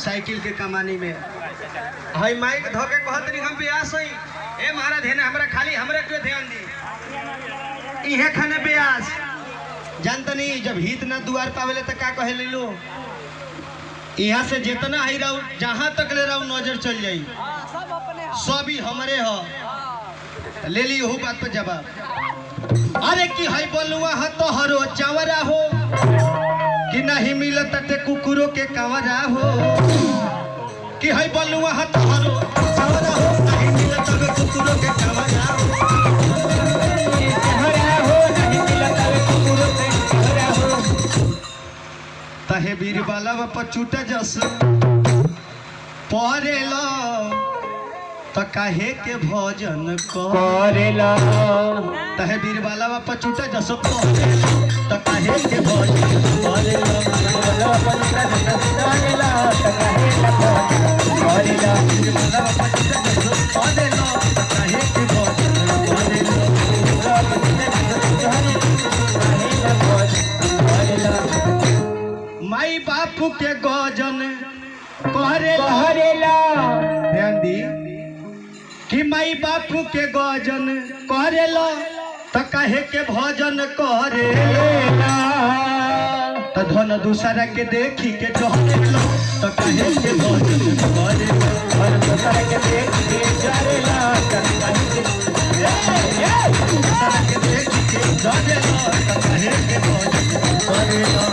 cycle के कमानी में हई माइक धोके कहत नहीं हम ब्यास हई ए महाराज है ना हमरा खाली हमरा क्यों ध्यान दी इहे खाने ब्यास जानत नहीं जब हित ना दुआर पावेले त का कहे ले लो यहाँ से जितना ही रहू जहाँ तक ले रहू नजर चल जाई सब ही हमारे हो ले ली हो बात पर जवाब अरे की हई बोलुआ ह तो हरो चावरा हो कि नहीं मिलत ते कुकुरों के कावरा हो कि हई बोलुआ ह तो हरो चावरा हो नहीं मिलत ते कुकुरों के कावरा हो नहीं मिलत ते कुकुरों के कावरा हो तहे बीर बाला पर चूटा जस परेला तो काहे के भोजन करेला तहे बीर बाला पर चूटा जस परेला तो काहे के भोजन करेला तो काहे के भोजन करेला बीर बाला पर चूटा जस परेला तो काहे के भोजन करेला माई बापू के गजन करेला ध्यान दी कि माई बापू के गजन करेला तो कहे के भजन करेला तो धन दूसरा के देखी के जहरेला तो कहे के भजन करेला धन दूसरा के देखी के जहरेला तो कहे के दूसरा के देखी के जहरेला तो कहे के भजन करेला